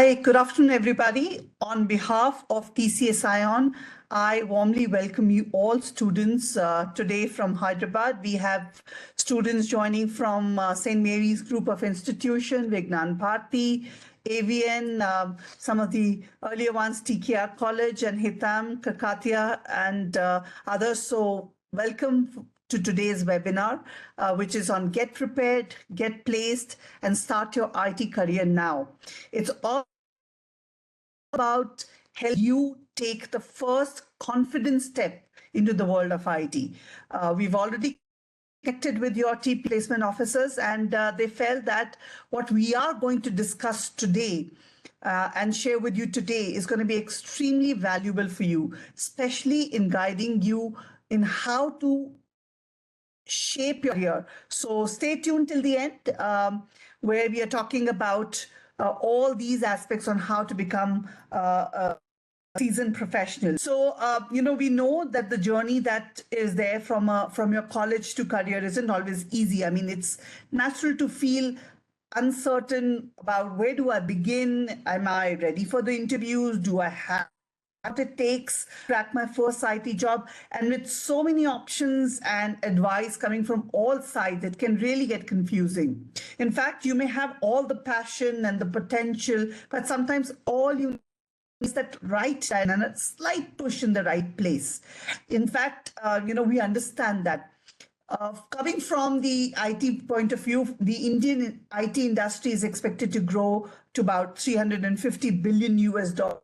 Hi, good afternoon, everybody. On behalf of TCS ION, I warmly welcome you all students today from Hyderabad. We have students joining from St. Mary's Group of Institution, Vignan Bharati, AVN, some of the earlier ones, TKR College and Hitam, Kakatia, and others. So welcome to today's webinar, which is on Get Prepared, Get Placed, and Start Your IT Career Now. It's all about help you take the first confident step into the world of IT. We've already connected with your T placement officers, and they felt that what we are going to discuss today and share with you today is going to be extremely valuable for you, especially in guiding you in how to shape your career. So stay tuned till the end, where we are talking about all these aspects on how to become a seasoned professional. So, we know that the journey that is there from your college to career isn't always easy. I mean, it's natural to feel uncertain about where do I begin? Am I ready for the interviews? Do I have what it takes to crack my first IT job? And with so many options and advice coming from all sides, it can really get confusing. In fact, you may have all the passion and the potential, but sometimes all you need is that right time and a slight push in the right place. In fact, we understand that. Coming from the IT point of view, the Indian IT industry is expected to grow to about 350 billion US dollars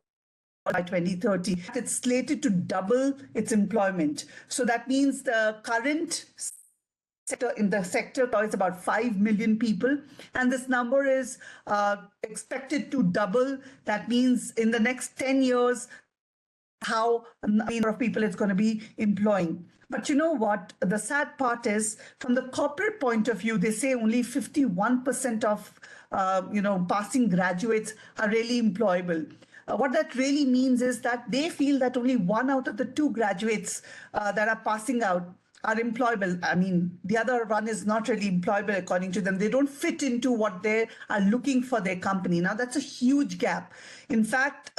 by 2030. It's slated to double its employment. So that means the current sector is about 5 million people, and this number is expected to double. That means in the next 10 years, how many of people it's going to be employing. But you know what? The sad part is, from the corporate point of view, they say only 51% of passing graduates are really employable. What that really means is that they feel that only 1 out of the 2 graduates that are passing out are employable. I mean, the other one is not really employable according to them. They don't fit into what they are looking for their company. Now, that's a huge gap. In fact,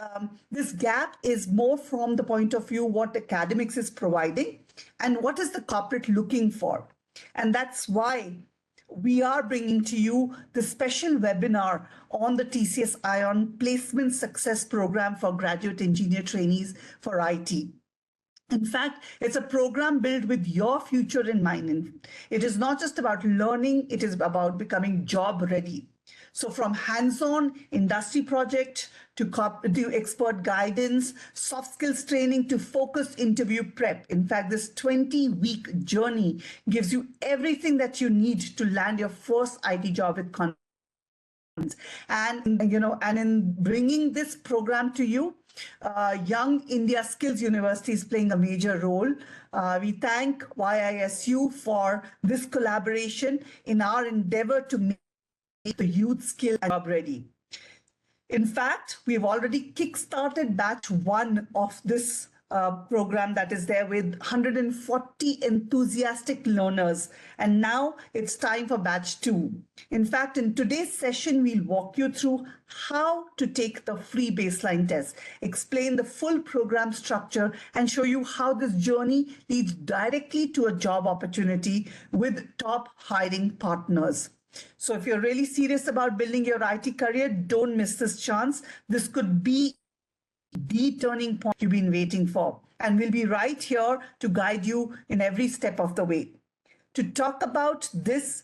this gap is more from the point of view what academics is providing and what is the corporate looking for. And that's why we are bringing to you the special webinar on the TCS ION Placement Success Program for Graduate Engineer Trainees for IT. In fact, it's a program built with your future in mind. It is not just about learning, it is about becoming job ready. So from hands-on industry project to expert guidance, soft skills training to focused interview prep. In fact, this 20-week journey gives you everything that you need to land your first IT job with confidence. And in bringing this program to you, Young India Skills University is playing a major role. We thank YISU for this collaboration in our endeavor to make the youth skill and job ready. In fact, we've already kickstarted batch 1 of this program that is there with 140 enthusiastic learners. And now it's time for batch 2. In fact, in today's session, we'll walk you through how to take the free baseline test, explain the full program structure, and show you how this journey leads directly to a job opportunity with top hiring partners. So if you're really serious about building your IT career, don't miss this chance. This could be the turning point you've been waiting for. And we'll be right here to guide you in every step of the way. To talk about this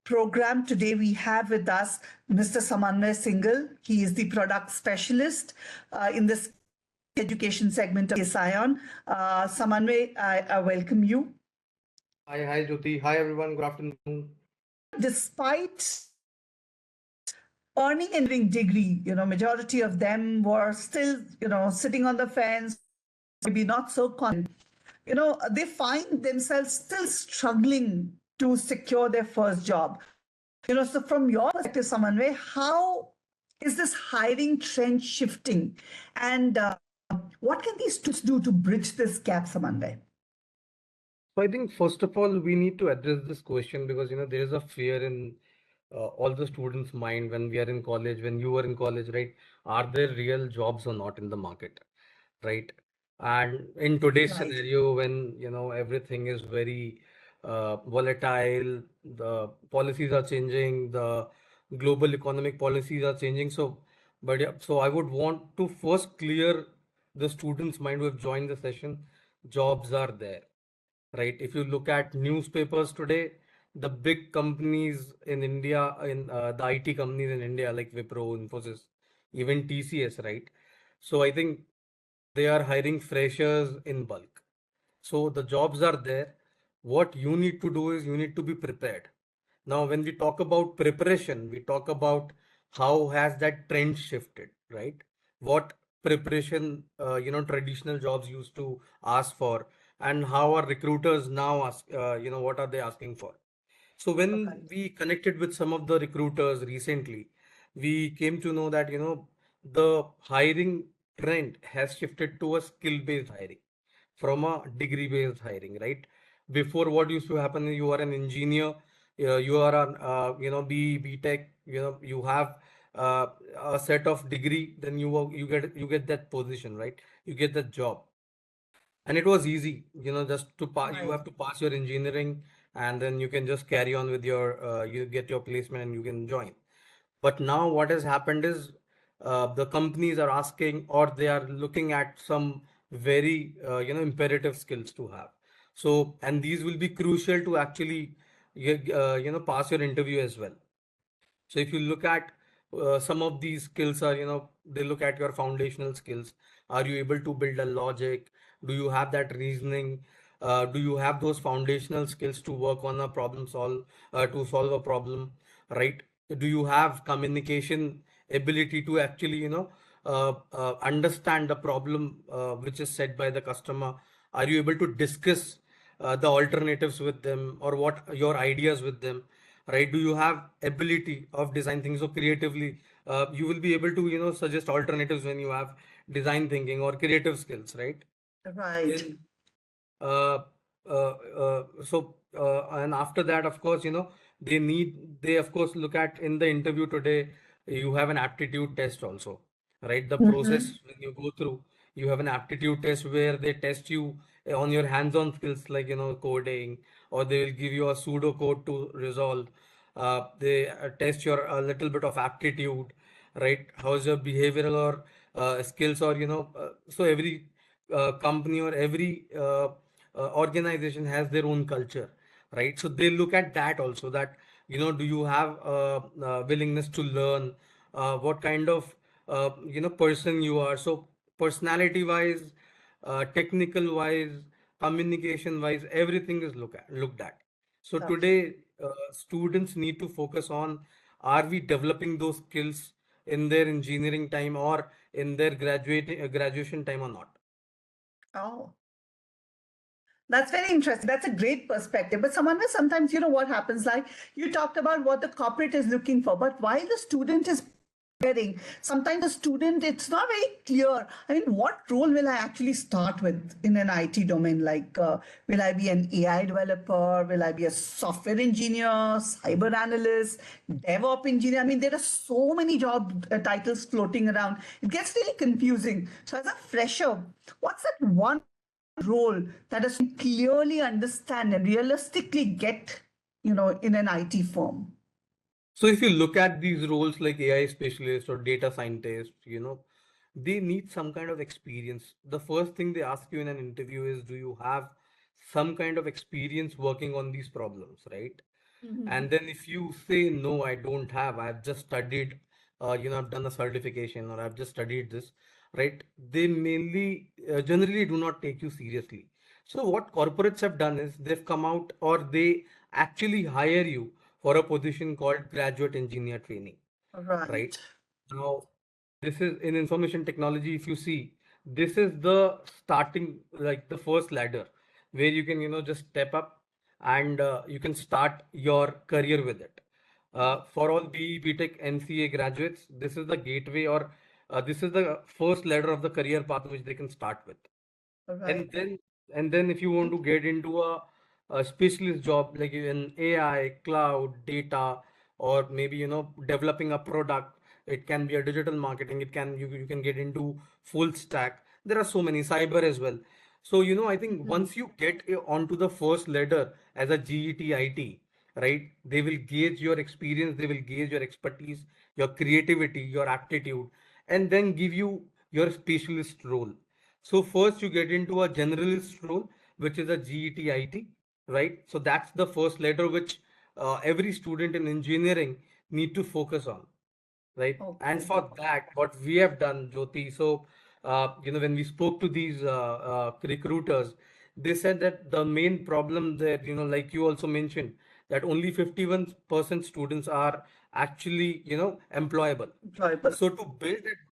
program today, we have with us Mr. Samanvay Singhal. He is the product specialist in this education segment of ION. Samanvay, I welcome you. Hi, Jyoti. Hi, everyone. Good afternoon. Despite earning and doing degree, majority of them were still, sitting on the fence, maybe not so confident. They find themselves still struggling to secure their first job. So from your perspective, Samanvay, how is this hiring trend shifting? And what can these tools do to bridge this gap, Samanvay? So I think, first of all, we need to address this question because, there is a fear in all the students' mind when we are in college, when you were in college, right? Are there real jobs or not in the market, right? And in today's Right. scenario, when everything is very volatile, the policies are changing, the global economic policies are changing. So, but yeah, so I would want to first clear the students' mind who have joined the session. Jobs are there, right? If you look at newspapers today, the big companies in India, in the IT companies in India like Wipro, Infosys, even TCS, right? So I think they are hiring freshers in bulk. So the jobs are there. What you need to do is you need to be prepared. Now, when we talk about preparation, we talk about how has that trend shifted, right? What preparation, traditional jobs used to ask for, and how are recruiters now ask, what are they asking for? So when Right. we connected with some of the recruiters recently, we came to know that, the hiring trend has shifted to a skill-based hiring from a degree-based hiring, right? Before, what used to happen is you are an engineer, you are an, B Tech, you have uh, a set of degree, then you get that position, right? You get that job. And it was easy, just to pass, you Right. have to pass your engineering, and then you can just carry on with your, you get your placement and you can join. But now what has happened is the companies are asking, or they are looking at some very, imperative skills to have. So, and these will be crucial to actually, pass your interview as well. So if you look at some of these skills are, they look at your foundational skills. Are you able to build a logic? Do you have that reasoning? Do you have those foundational skills to work on a problem to solve a problem, right? Do you have communication ability to actually, understand the problem which is set by the customer? Are you able to discuss the alternatives with them, or what your ideas with them? Right? Do you have ability of design things so creatively? You will be able to, suggest alternatives when you have design thinking or creative skills, right? Right. Then uh, and after that, of course, they of course look at in the interview today, you have an aptitude test also, right? The Mm-hmm. process when you go through, you have an aptitude test where they test you on your hands-on skills, like, coding, or they will give you a pseudo code to resolve. They test your a little bit of aptitude, right? How's your behavioral or skills, or, so every company or every organization has their own culture, right? So they look at that also, that, do you have willingness to learn, what kind of, person you are. So personality wise, technical wise, communication wise, everything is looked at. So Lovely. today, students need to focus on, are we developing those skills in their engineering time or in their graduation time or not? Oh, that's very interesting. That's a great perspective. But someone will sometimes, what happens, like you talked about what the corporate is looking for, but while the student is preparing, sometimes the student, it's not very clear. I mean, what role will I actually start with in an IT domain? Like, will I be an AI developer? Will I be a software engineer, cyber analyst, DevOps engineer? I mean, there are so many job titles floating around. It gets really confusing. So, as a fresher, what's that one role that is clearly understand and realistically get, in an IT firm? So if you look at these roles like AI specialist or data scientist, they need some kind of experience. The first thing they ask you in an interview is, do you have some kind of experience working on these problems, right? And then if you say, no, I don't have, I've just studied, I've done a certification or I've just studied this, right? They generally do not take you seriously. So what corporates have done is they've come out, or they actually hire you for a position called graduate engineer training, right? Right. Now, this is in information technology. If you see, this is the starting, like the first ladder where you can, just step up, and you can start your career with it. For all BTech, NCA graduates, this is the gateway, or this is the first ladder of the career path which they can start with. And Right. then, if you want to get into a specialist job like in AI, cloud, data, or maybe, developing a product. It can be a digital marketing. You can get into full stack. There are so many cyber as well. So, I think Mhm. once you get onto the first ladder as a GET IT, right, they will gauge your experience, they will gauge your expertise, your creativity, your aptitude, and then give you your specialist role. So first you get into a generalist role, which is a GET IT, right? So that's the first ladder which every student in engineering need to focus on, right? And Okay. for that, what we have done, Jyoti, so when we spoke to these recruiters, they said that the main problem that, like you also mentioned, that only 51% students are actually, employable. Enjoyable. So to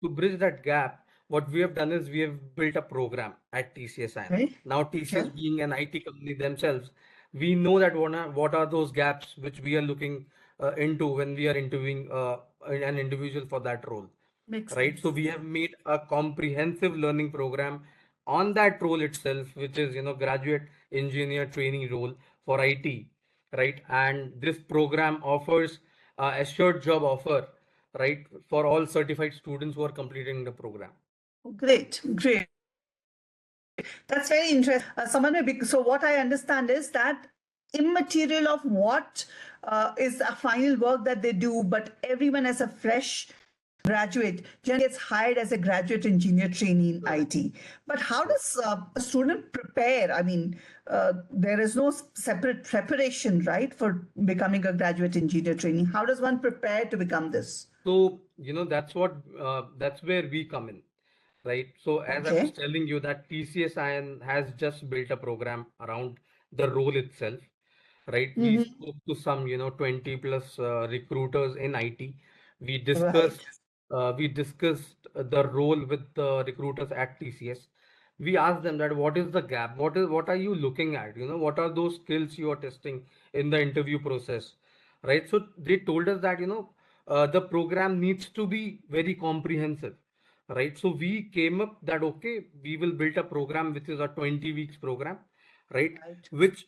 bridge that gap, what we have done is we have built a program at TCSIN. Okay. Now, Okay. TCS being an IT company themselves, we know that what are those gaps which we are looking into when we are interviewing an individual for that role, Makes right? So sense. we have made a comprehensive learning program on that role itself, which is, graduate engineer trainee role for IT, right? And this program offers assured job offer, right, for all certified students who are completing the program. Great. Great. That's very interesting. Someone may be, so what I understand is that immaterial of what is a final work that they do, but everyone as a fresh graduate generally gets hired as a graduate engineer trainee in Correct. IT. But how Correct. does a student prepare? I mean, there is no separate preparation, right, for becoming a graduate engineer trainee. How does one prepare to become this? So, that's where we come in, right? So, as I was Okay. telling you that TCSIN has just built a program around the role itself, right? We Mm-hmm. spoke to some, 20 plus recruiters in IT. We discussed, Right. we discussed the role with the recruiters at TCS. We asked them that what is the gap? What are you looking at? What are those skills you are testing in the interview process, right? So they told us that, the program needs to be very comprehensive, right? So we came up that, okay, we will build a program which is a 20 weeks program, right? Right. Which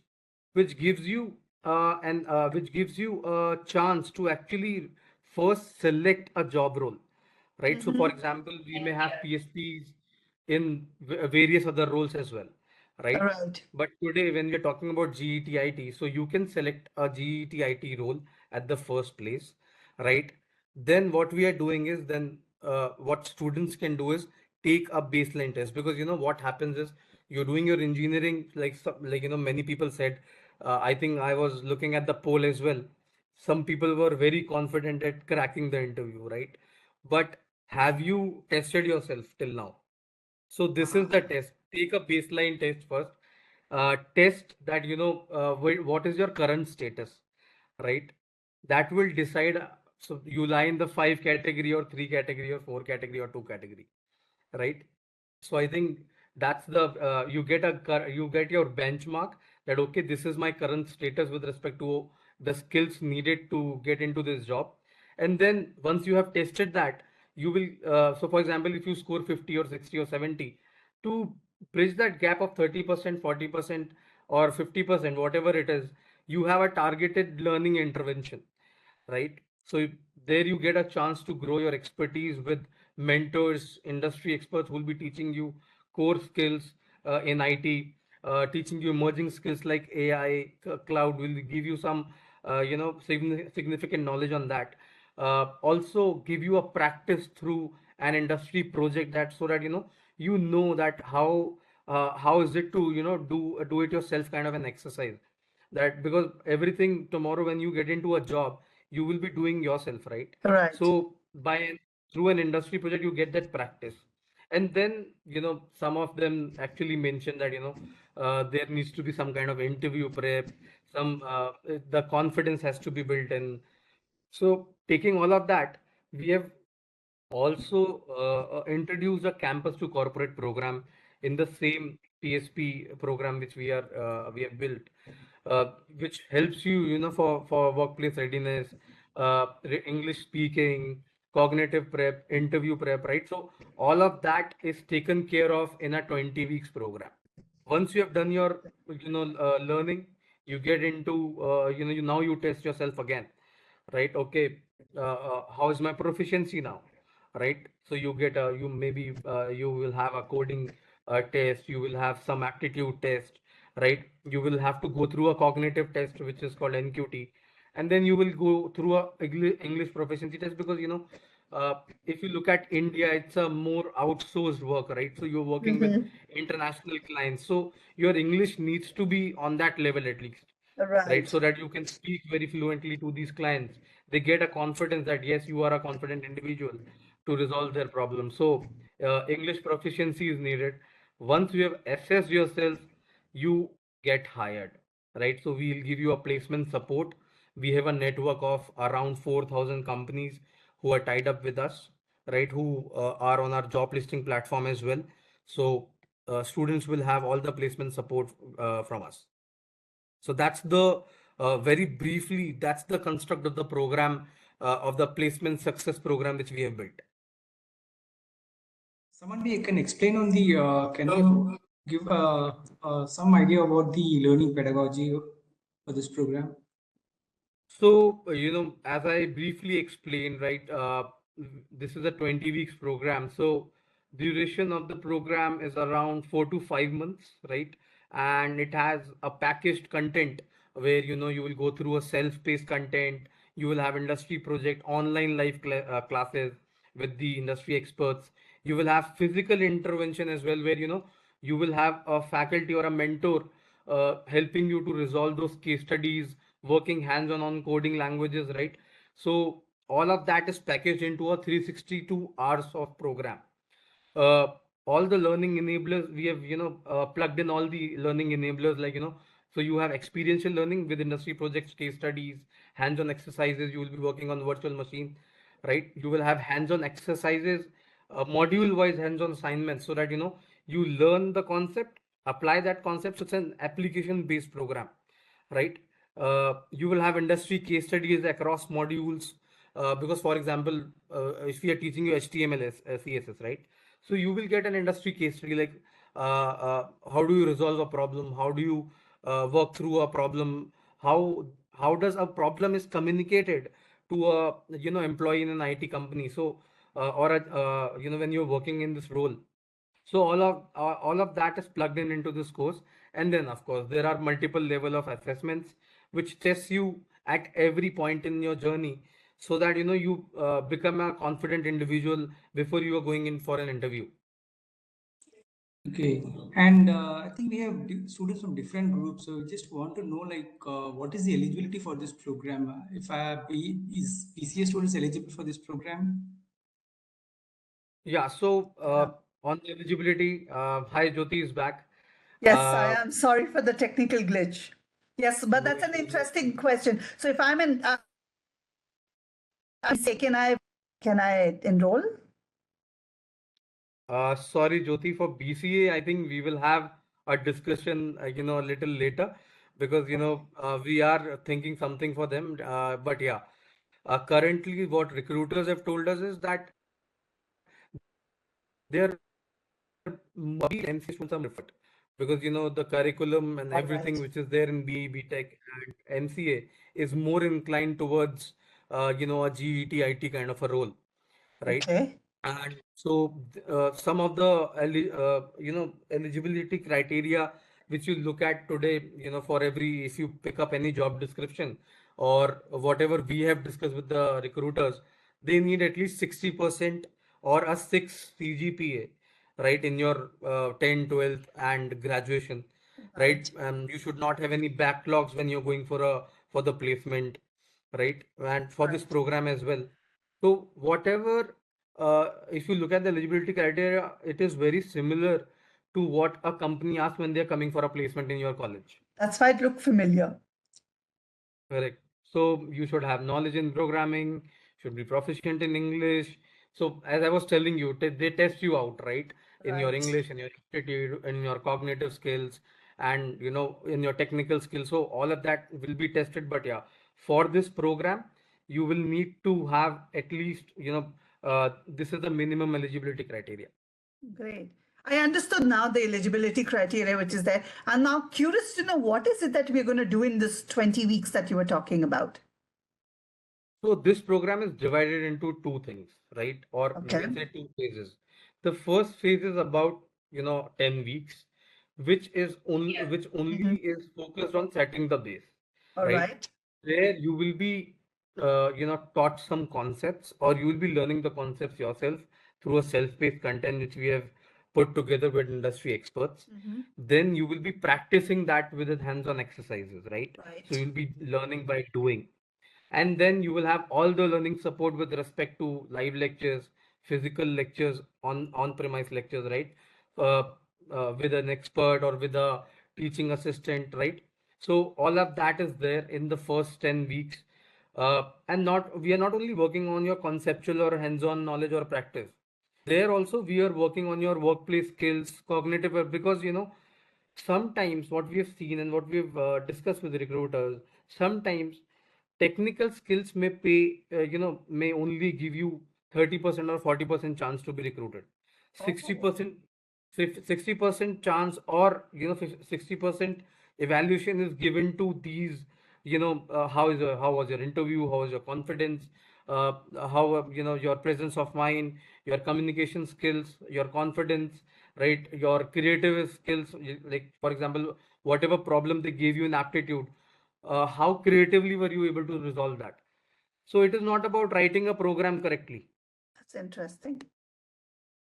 which gives you and which gives you a chance to actually first select a job role, right? So for Mm-hmm. example, we may have PSPs in various other roles as well, right? Right. But today, when we are talking about GETIT, so you can select a GETIT role at the first place, right? Then what we are doing is then what students can do is take a baseline test, because what happens is you're doing your engineering, like many people said. I think I was looking at the poll as well. Some people were very confident at cracking the interview, right? But have you tested yourself till now? So this is the test. Take a baseline test first. Test that, what is your current status, right? That will decide. So you lie in the five category or three category or four category or two category, right? So I think that's the you get your benchmark that, okay, this is my current status with respect to the skills needed to get into this job. And then once you have tested that, you will so for example, if you score 50 or 60 or 70, to bridge that gap of 30%, 40% or 50%, whatever it is, you have a targeted learning intervention, right? So there you get a chance to grow your expertise with mentors, industry experts who will be teaching you core skills in IT, teaching you emerging skills like AI, cloud will give you some, significant knowledge on that. Also give you a practice through an industry project, that so that that how is it to do it yourself kind of an exercise, that because everything tomorrow when you get into a job you will be doing yourself, right? Right. So through an industry project you get that practice. And then some of them actually mentioned that there needs to be some kind of interview prep, some the confidence has to be built in. So taking all of that, we have also introduced a campus to corporate program in the same PSP program which we have built, uh, which helps you, for workplace readiness, English speaking, cognitive prep, interview prep, right? So all of that is taken care of in a 20 weeks program. Once you have done your learning, you get into you test yourself again. right? Okay, how is my proficiency now, right? So you get you maybe you will have a coding test, you will have some aptitude test, right? You will have to go through a cognitive test which is called NQT, and then you will go through a English proficiency test, because uh, if you look at India, it's a more outsourced work, right? So you're working with Mm-hmm. international clients, so your English needs to be on that level at least, right? Right. So that you can speak very fluently to these clients. They get a confidence that yes, you are a confident individual to resolve their problem. So English proficiency is needed. Once you have assessed yourself, you get hired, right? So we'll give you a placement support. We have a network of around 4,000 companies who are tied up with us, right? Who are on our job listing platform as well. So students will have all the placement support from us. So that's the very briefly, that's the construct of the program, of the placement success program which we have built. Samanvi, can explain on the, can So, you give some idea about the learning pedagogy for this program? as I briefly explained, right, this is a 20 weeks program. So, duration of the program is around 4 to 5 months, right? And it has a packaged content where, you will go through a self-paced content, you will have industry project, online live classes with the industry experts. You will have physical intervention as well, where, you will have a faculty or a mentor helping you to resolve those case studies, working hands-on on coding languages, right? So all of that is packaged into a 362 hours of program. uh, all the learning enablers we have, plugged in all the learning enablers, like, so you have experiential learning with industry projects, case studies, hands-on exercises. You will be working on virtual machine, right? You will have hands-on exercises, module wise hands-on assignments, so that you learn the concept, apply that concept. So it's an application based program, right? You will have industry case studies across modules, because for example, if we are teaching you HTML, CSS, right? So you will get an industry case study, like how do you resolve a problem, how do you work through a problem, how does a problem is communicated to a employee in an IT company. So or a, when you're working in this role. So all of that is plugged in into this course. And then of course there are multiple level of assessments which test you at every point in your journey, so that you become a confident individual before you are going in for an interview. Okay, and I think we have students from different groups, so we just want to know like what is the eligibility for this program? If is PCA students eligible for this program? Yeah, so Yeah. on the eligibility, hi, Jyoti is back. Yes, I uh, am sorry for the technical glitch. Yes, but no that's an issues, no interesting issues. question. So if I'm in, I say, can I enroll? Sorry, Jyoti, for BCA, I think we will have a discussion, a little later, because, we are thinking something for them. But yeah, currently what recruiters have told us is that they're MCA students are more preferred, because, the curriculum and All everything right. which is there in BE, BTech and MCA is more inclined towards, a GET, IT kind of a role, right? Okay. And so some of the eligibility criteria which you look at today, for every, if you pick up any job description or whatever we have discussed with the recruiters, they need at least 60% or a 6 CGPA, right, in your 10, 12th and graduation, right? Right. You should not have any backlogs when you're going for the placement, right? And for this Right. program as well. So whatever, if you look at the eligibility criteria, it is very similar to what a company asks when they're coming for a placement in your college. That's why it looked familiar. Correct. So you should have knowledge in programming, should be proficient in English. So as I was telling you, they test you out, right? In your Right. English, in your aptitude, in your cognitive skills, and in your technical skills. So all of that will be tested. But yeah, for this program, you will need to have at least, this is the minimum eligibility criteria. Great. I understood now the eligibility criteria which is there. I'm now curious to know what is it that we're going to do in this 20 weeks that you were talking about? So this program is divided into two things, right? Or we Okay. can say two phases. The first phase is about, 10 weeks, which only Mhm. is focused on setting the base, All right? right. There you will be, taught some concepts, or you will be learning the concepts yourself through a self-paced content which we have put together with industry experts. Mhm. Then you will be practicing that with the hands-on exercises, right? So Right. you'll be learning by doing. And then you will have all the learning support with respect to live lectures, physical lectures, on-premise lectures, right? Uh, with an expert or with a teaching assistant, right? So all of that is there in the first 10 weeks. And not we are not only working on your conceptual or hands-on knowledge or practice. There also we are working on your workplace skills, cognitive, because sometimes what we have seen and what we have discussed with recruiters, sometimes technical skills may only give you 30% or 40% chance to be recruited. Oh, 60%, 60% chance, or 60% evaluation is given to these, how was your interview, how was your confidence, how, your presence of mind, your communication skills, your confidence, right? Your creative skills, like for example, whatever problem they gave you in aptitude, how creatively were you able to resolve that? So it is not about writing a program correctly. that's interesting.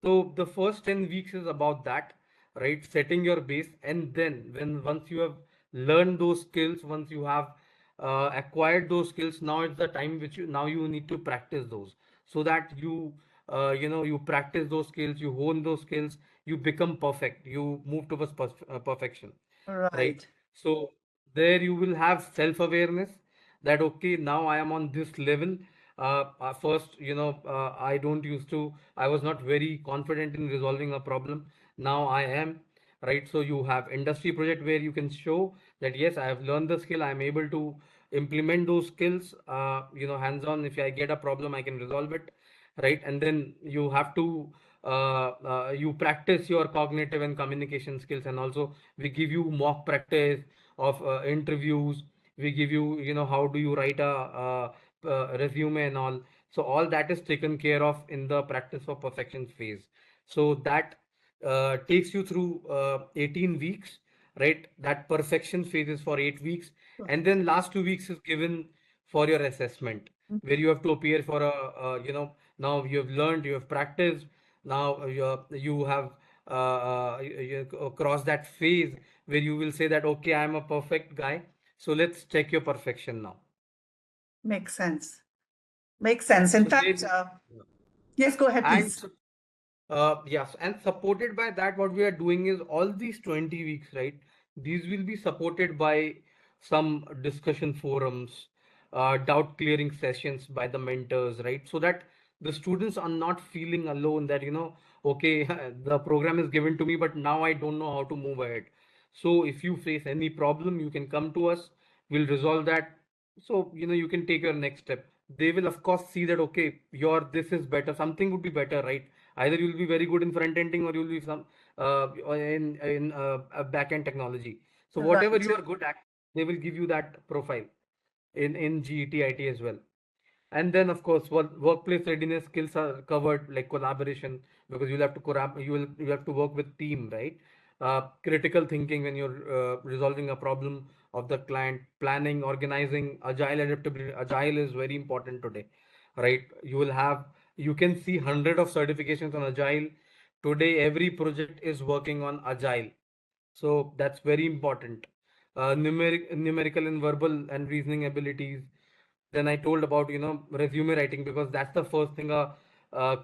So the first 10 weeks is about that, right? Setting your base. And then once you have learned those skills, once you have acquired those skills, now it's the time which you need to practice those, so that you practice those skills, you hone those skills, you become perfect, you move towards perfection, right? Right. So there you will have self-awareness that okay, now I am on this level. First, I don't used to, I was not very confident in resolving a problem. Now I am, right? So you have industry project where you can show that yes, I have learned the skill, I am able to implement those skills, hands-on. If I get a problem, I can resolve it, right? And then you have to you practice your cognitive and communication skills. And also we give you mock practice of interviews. We give you, how do you write a resume and all. So all that is taken care of in the practice for perfection phase. So that takes you through 18 weeks, right? That perfection phase is for 8 weeks. And then last 2 weeks is given for your assessment, where you have to appear for now you have learned, you have practiced, now you have crossed that phase where you will say that okay, I am a perfect guy, so let's check your perfection now. Makes sense. Makes sense. In So fact, then, yes, go ahead, and please. yes, and supported by that, what we are doing is all these 20 weeks, right? These will be supported by some discussion forums, doubt clearing sessions by the mentors, right? So that the students are not feeling alone that, okay, the program is given to me, but now I don't know how to move ahead. So if you face any problem, you can come to us, we'll resolve that. So, you can take your next step. They will, of course, see that, okay, this is better, something would be better, right? Either you'll be very good in front ending, or you'll be some in back end technology. So whatever Right. you are good at, they will give you that profile in GETIT as well. And then, of course, workplace readiness skills are covered, like collaboration, because you have to work with team, right? Critical thinking when you're resolving a problem of the client, planning, organizing, agile adaptability. Agile is very important today, right? You can see hundred of certifications on agile today. Every project is working on agile, so that's very important. Numerical and verbal and reasoning abilities. Then I told about, resume writing, because that's the first thing a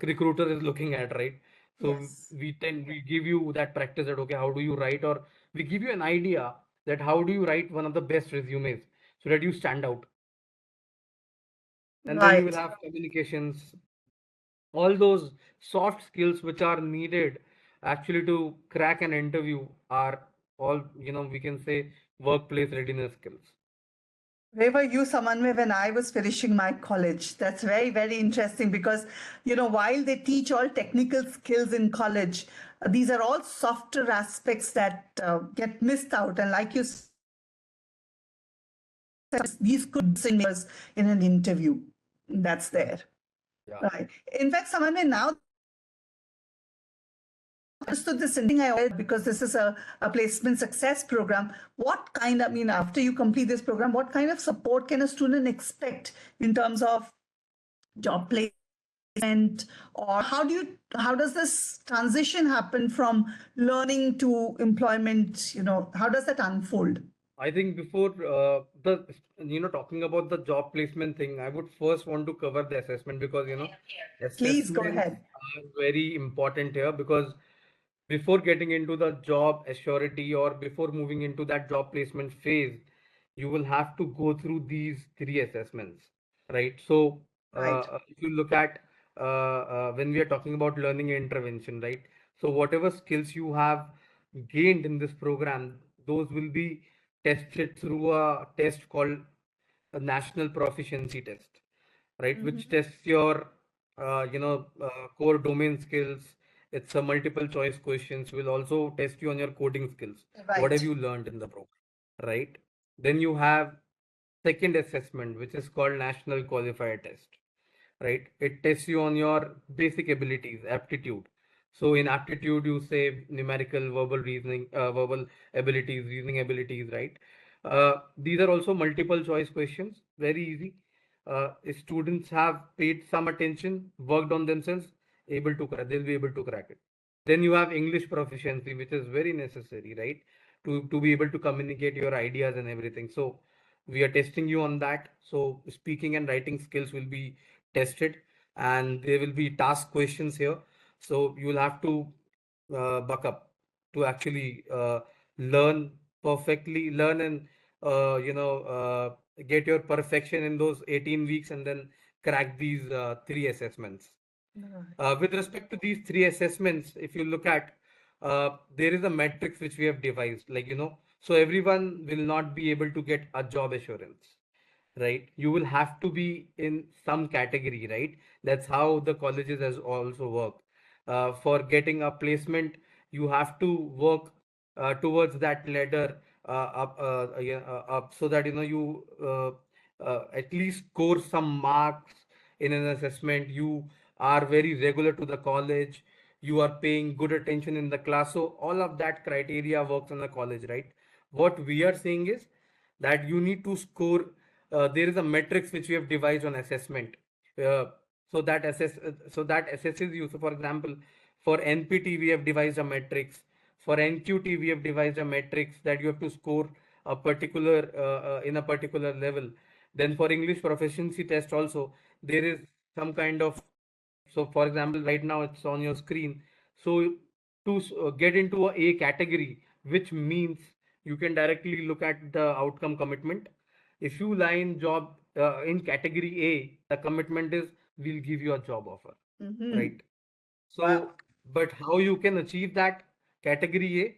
recruiter is looking at, right? So Yes. we give you that practice that, okay, how do you write? Or we give you an idea that how do you write one of the best resumes so that you stand out. And then you will Right. have communications, all those soft skills which are needed actually to crack an interview are all, we can say, workplace readiness skills. Where were you, Samanwe, when I was finishing my college? That's very, very interesting because, while they teach all technical skills in college, these are all softer aspects that get missed out. And like you said, these could be makers in an interview. that's there. Yeah. Right. In fact, Samanya, now understood this thing I always because this is a placement success program. What kind of, I mean, after you complete this program, what kind of support can a student expect in terms of job placement, or how does this transition happen from learning to employment? How does that unfold? I think before talking about the job placement thing, I would first want to cover the assessment because, Please go assessments ahead. are very important here because before getting into the job assurity or before moving into that job placement phase, you will have to go through these three assessments, right? So, Right. if you look at when we are talking about learning intervention, right? So, whatever skills you have gained in this program, those will be tested through a test called a national proficiency test, right? Which tests your core domain skills. It's a multiple choice questions. Will also test you on your coding skills. What have Right. you learned in the program, right? Then you have second assessment, which is called national qualifier test, right? It tests you on your basic abilities, aptitude. So in aptitude, you say numerical, verbal reasoning, verbal abilities, reasoning abilities, right? These are also multiple choice questions, very easy. If students have paid some attention, worked on themselves, able to crack, they'll be able to crack it. Then you have English proficiency, which is very necessary, right? To be able to communicate your ideas and everything. So we are testing you on that. So speaking and writing skills will be tested, and there will be task questions here. So you will have to buck up to actually learn perfectly, learn and get your perfection in those 18 weeks and then crack these three assessments. With respect to these three assessments, if you look at, there is a matrix which we have devised, like, so everyone will not be able to get a job assurance, right? You will have to be in some category, right? That's how the colleges has also work. For getting a placement, you have to work towards that ladder up so that you at least score some marks in an assessment. You are very regular to the college. You are paying good attention in the class. So all of that criteria works in the college, right? What we are saying is that you need to score. There is a matrix which we have devised on assessment. Uh, so that assesses you. So for example, for NPT we have devised a matrix. For NQT we have devised a matrix that you have to score a particular in a particular level. Then for English proficiency test also there is some kind of, so for example right now it's on your screen. So to get into a category, which means you can directly look at the outcome commitment. If you lie in job in category A, the commitment is we'll give you a job offer, right? Wow. So, but how you can achieve that category A?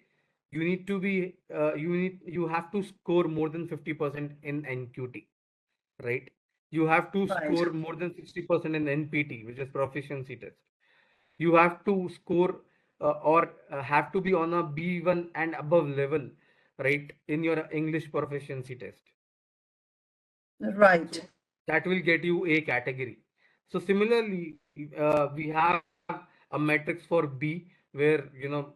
You have to score more than 50% in NQT, right? You have to Right. score more than 60% in NPT, which is proficiency test. You have to score or have to be on a B1 and above level, right, in your English proficiency test. Right. So that will get you a category. So similarly, we have a matrix for B where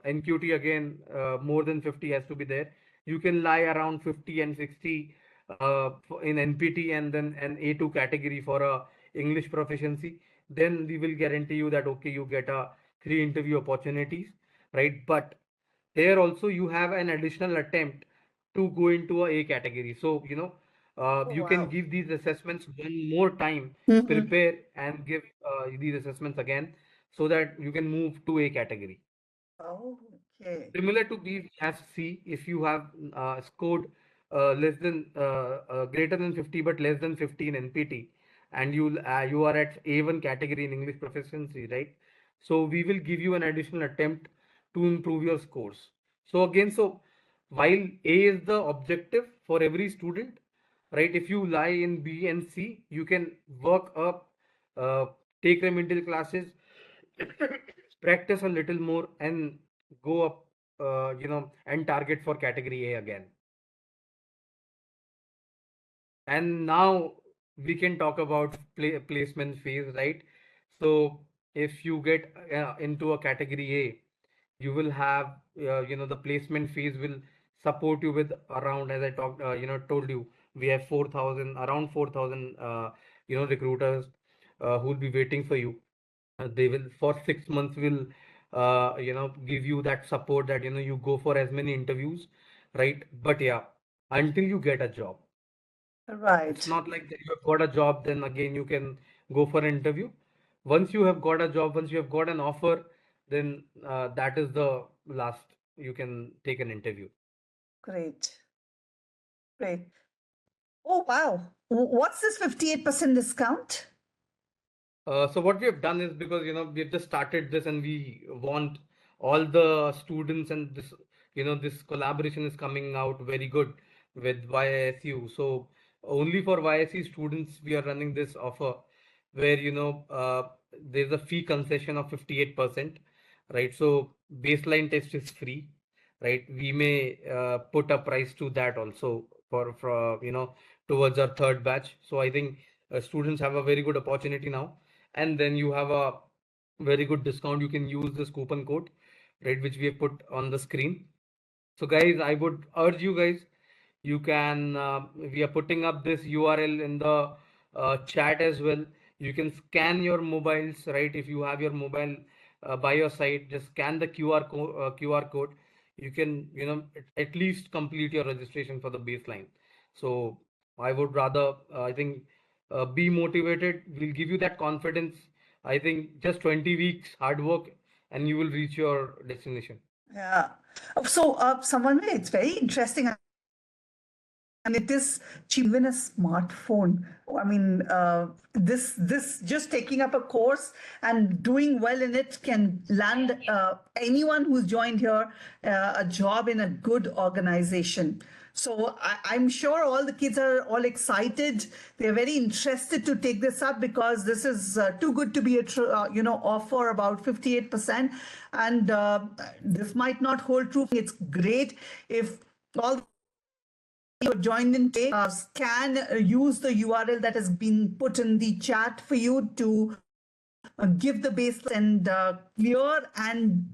NQT again more than 50 has to be there. You can lie around 50 and 60 in NPT and then an A2 category for a English proficiency. Then we will guarantee you that okay, you get a three interview opportunities, right? But here also you have an additional attempt to go into a category. So, Oh, you can wow. give these assessments one more time, prepare and give these assessments again so that you can move to a category. Oh, okay. Similar to these, as C, if you have scored less than greater than 50 but less than 50 in NPT, and you are at A1 category in English proficiency, right? So we will give you an additional attempt to improve your scores. So again, so while A is the objective for every student, right? If you lie in B and C, you can work up, uh, take remedial classes, practice a little more, and go up, and target for category A again. And now we can talk about placement phase, right? So if you get into a category A, you will have, the placement phase will support you with around, as I talked, told you, we have 4,000, around 4,000, recruiters who will be waiting for you. They will, for 6 months, will, give you that support that, you go for as many interviews, right? But yeah, until you get a job. It's Right. not like that you have got a job, then again you can go for an interview. Once you have got a job, once you have got an offer, then that is the last you can take an interview. Great. Great. Oh, wow. What's this 58% discount? So what we have done is, because we have just started this and we want all the students, and this, this collaboration is coming out very good with YISU. So only for YISU students we are running this offer, where there's a fee concession of 58%, right? So baseline test is free, right? We may put a price to that also for towards our third batch. So I think students have a very good opportunity now, and then you have a very good discount. You can use this coupon code, right, which we have put on the screen. So guys, I would urge you guys, you can, we are putting up this URL in the chat as well. You can scan your mobiles, right? If you have your mobile by your side, just scan the QR code. You can, at least complete your registration for the baseline. So I would rather, I think, be motivated. We'll give you that confidence. I think just 20 weeks hard work and you will reach your destination. Yeah. So, someone, it's very interesting. And it is cheap, even a smartphone. I mean, this just taking up a course and doing well in it can land anyone who's joined here a job in a good organization. So I'm sure all the kids are all excited. They're very interested to take this up because this is too good to be a offer about 58%, and this might not hold true. It's great if all you joined in today, use the URL that has been put in the chat for you to give the baseline and clear and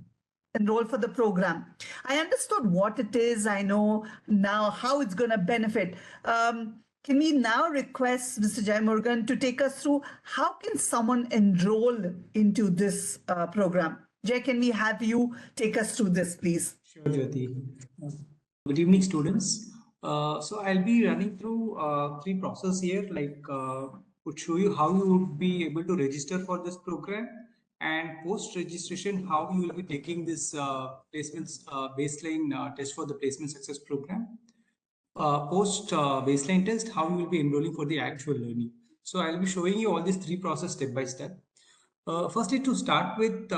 enroll for the program. I understood what it is. I know now how it's going to benefit. Can we now request Mr. Jai Murugan to take us through how can someone enroll into this program? Jay, can we have you take us through this, please? Sure, Jyoti. Good evening, students. So I'll be running through three process here, would show you how you would be able to register for this program, and post registration how you will be taking this placements baseline test for the placement success program. Post baseline test, how you will be enrolling for the actual learning. So I'll be showing you all these three process step by step. Firstly, to start with,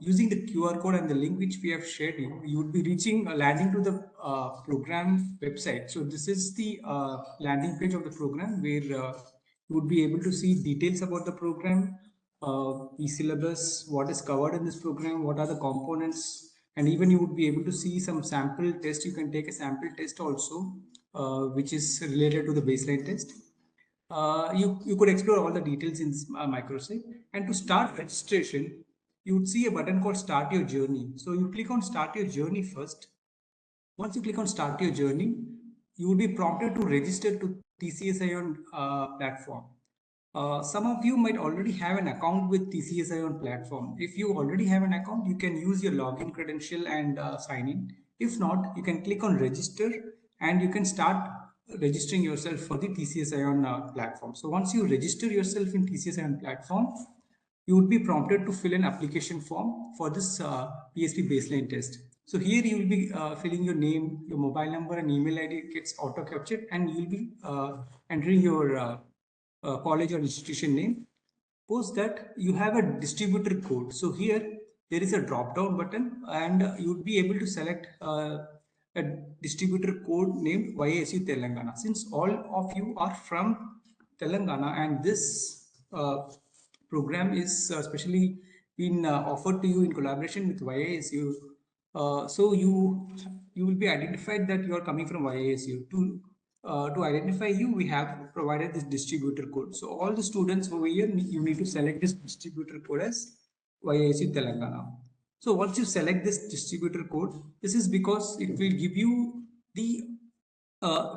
using the QR code and the link which we have shared, you would be reaching a landing to the program website. So this is the landing page of the program where you would be able to see details about the program, the syllabus, what is covered in this program, what are the components, and even you would be able to see some sample test. You can take a sample test also, which is related to the baseline test. You could explore all the details in this microsite. And to start registration, you would see a button called Start Your Journey. So you click on Start Your Journey first. Once you click on Start Your Journey, you will be prompted to register to TCS Ion platform. Some of you might already have an account with TCS Ion platform. If you already have an account, you can use your login credential and sign in. If not, you can click on register and you can start registering yourself for the TCS Ion platform. So once you register yourself in TCS Ion platform, you would be prompted to fill an application form for this PSP baseline test. So here you will be filling your name, your mobile number and email ID gets auto captured, and you will be entering your college or institution name. Post that, you have a distributor code. So here there is a drop down button and you would be able to select a distributor code named YSU Telangana. Since all of you are from Telangana and this program is especially been offered to you in collaboration with YISU, so you will be identified that you are coming from YISU. To to identify you, we have provided this distributor code. So all the students over here, you need to select this distributor code as YISU Telangana. So once you select this distributor code, this is because it will give you the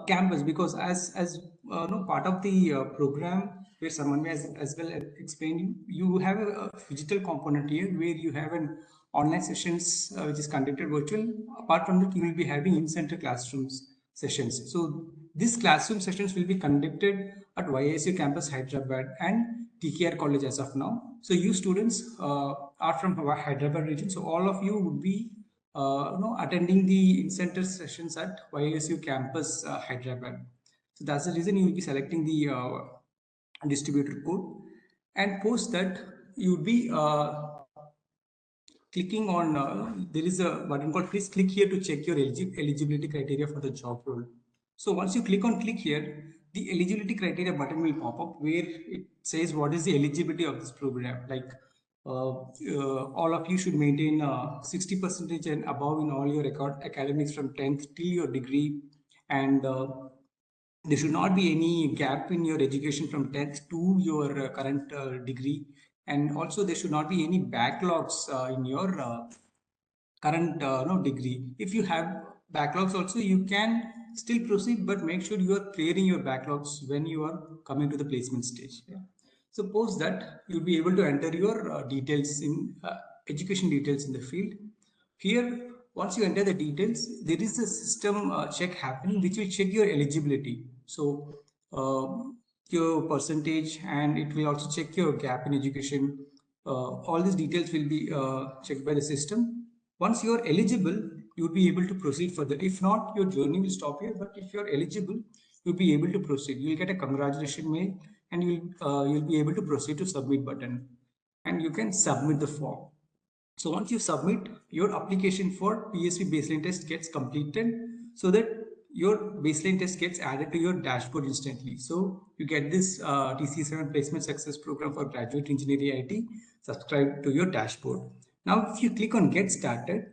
campus, because as no part of the program where someone has as well explained, you have a digital component here where you have an online sessions which is conducted virtual. Apart from that, you will be having in-center classrooms sessions. So these classroom sessions will be conducted at YISU campus Hyderabad and TKR college as of now. So you students are from Hyderabad region, so all of you would be attending the in-center sessions at YISU campus Hyderabad. So that's the reason you will be selecting the distributor code, and post that you would be clicking on there is a button called please click here to check your eligibility criteria for the job role. So once you click on click here, the eligibility criteria button will pop up where it says what is the eligibility of this program. Like all of you should maintain 60% and above in all your record academics from 10th till your degree, and there should not be any gap in your education from 10th to your current degree, and also there should not be any backlogs in your current no degree. If you have backlogs also, you can still proceed, but make sure you are clearing your backlogs when you are coming to the placement stage. Yeah. Suppose that you'll be able to enter your details in education details in the field. Here, once you enter the details, there is a system check happening which will check your eligibility. So your percentage, and it will also check your gap in education. All these details will be checked by the system. Once you are eligible, you will be able to proceed further. If not, your journey will stop here. But if you are eligible, you'll be able to proceed. You'll get a congratulation mail, and you'll be able to proceed to submit button, and you can submit the form. So once you submit, your application for PSP baseline test gets completed, so that your baseline test gets added to your dashboard instantly. So you get this TC7 placement success program for graduate engineering IT subscribed to your dashboard. Now, if you click on get started,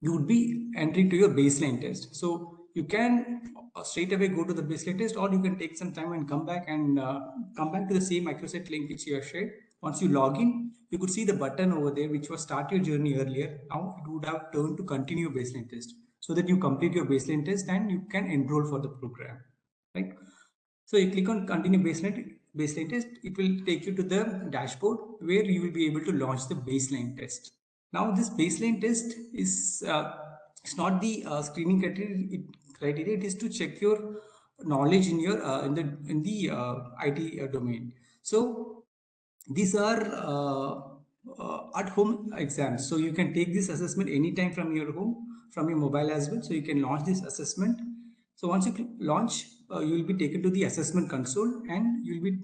you would be entering to your baseline test. So you can straight away go to the baseline test, or you can take some time and come back to the same microsite link which you have shared. Once you log in, you could see the button over there which was start your journey earlier. Now it would have turned to continue baseline test, so that you complete your baseline test and you can enroll for the program, right? So you click on continue baseline test, it will take you to the dashboard where you will be able to launch the baseline test. Now this baseline test is it's not the screening criteria. It is to check your knowledge in your in the IT domain. So these are at home exams. So you can take this assessment anytime from your home, from your mobile as well. So you can launch this assessment. So once you launch, you will be taken to the assessment console, and you will be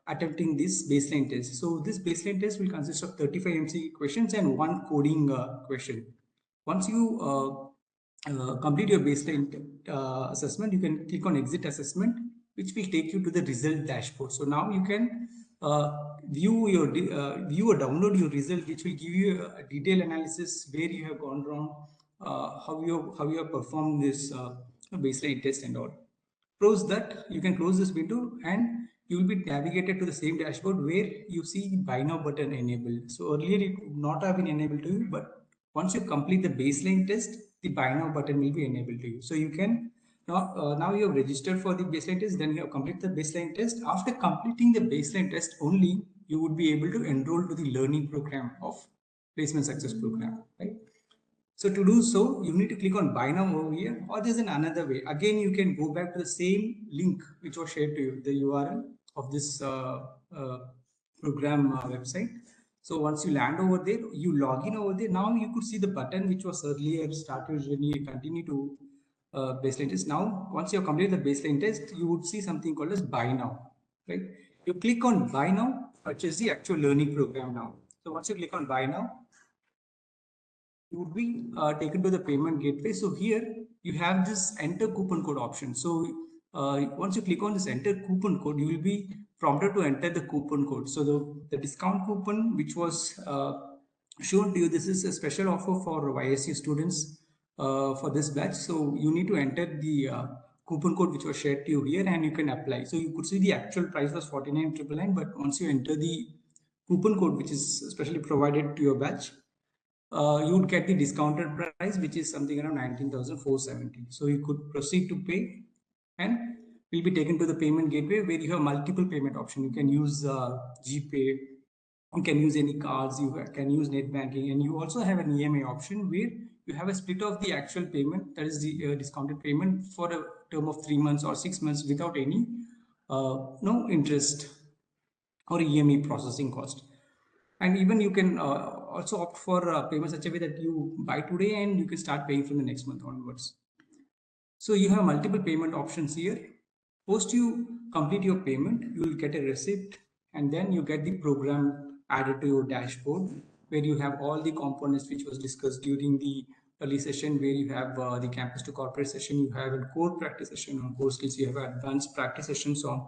attempting this baseline test. So this baseline test will consist of 35 MCQ questions and one coding question. Once you complete your baseline assessment, you can click on exit assessment, which will take you to the result dashboard. So now you can view or download your result, which will give you a detailed analysis where you have gone wrong, how you have performed this baseline test and all. Close that. You can close this window, and you will be navigated to the same dashboard where you see the buy now button enabled. So earlier it would not have been enabled to you, but once you complete the baseline test, the buy now button will be enabled to you. So you can now you have registered for the baseline test, then you have completed the baseline test. After completing the baseline test only, you would be able to enroll to the learning program of placement success program, right? So to do so, you need to click on buy now over here, or there's another way. Again, you can go back to the same link which was shared to you, the URL of this program website. So once you land over there, you log in over there. Now you could see the button which was earlier start your journey, continue to baseline test. Now, once you have completed the baseline test, you would see something called as buy now, right? You click on buy now, which is the actual learning program now. So once you click on buy now, you would be taken to the payment gateway. So here you have this enter coupon code option. So once you click on this enter coupon code, you will be prompted to enter the coupon code. So the discount coupon which was shown to you, this is a special offer for YSU students for this batch. So you need to enter the coupon code which was shared to you here, and you can apply. So you could see the actual price was 49,999, but once you enter the coupon code which is specially provided to your batch, you would get the discounted price, which is something around 19,470. So you could proceed to pay and will be taken to the payment gateway where you have multiple payment options. You can use GPay, you can use any cards, you can use net banking, and you also have an EMI option where you have a split of the actual payment, that is the discounted payment, for a term of 3 months or 6 months without any no interest or EMI processing cost. And even you can also opt for payment such a way that you buy today and you can start paying from the next month onwards. So you have multiple payment options here. Post you complete your payment, you will get a receipt, and then you get the program added to your dashboard where you have all the components which was discussed during the early session, where you have the campus to corporate session, you have a core practice session on core skills, you have advanced practice sessions on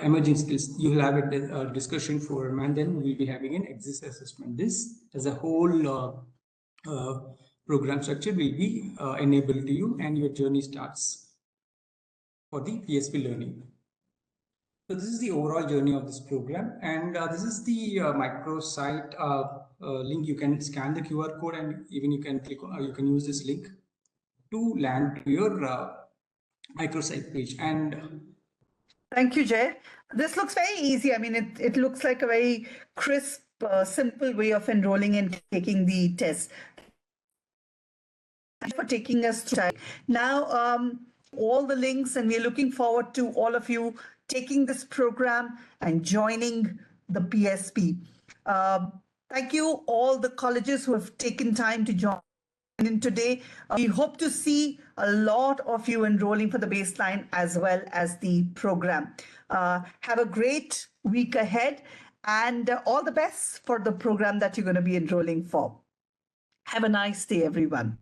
emerging skills. You will have a discussion forum, and then we'll be having an exit assessment. This as a whole program structure will be enabled to you, and your journey starts for the PSP learning. So this is the overall journey of this program, and this is the microsite link. You can scan the QR code, and even you can click on, you can use this link to land to your microsite page. And Thank you, Jay. This looks very easy. I mean, it looks like a very crisp, simple way of enrolling and taking the test. Thank you for taking us through. Now, all the links, and we're looking forward to all of you taking this program and joining the PSP. Thank you, all the colleges who have taken time to join in today. We hope to see a lot of you enrolling for the baseline as well as the program. Have a great week ahead, and all the best for the program that you're going to be enrolling for. Have a nice day, everyone.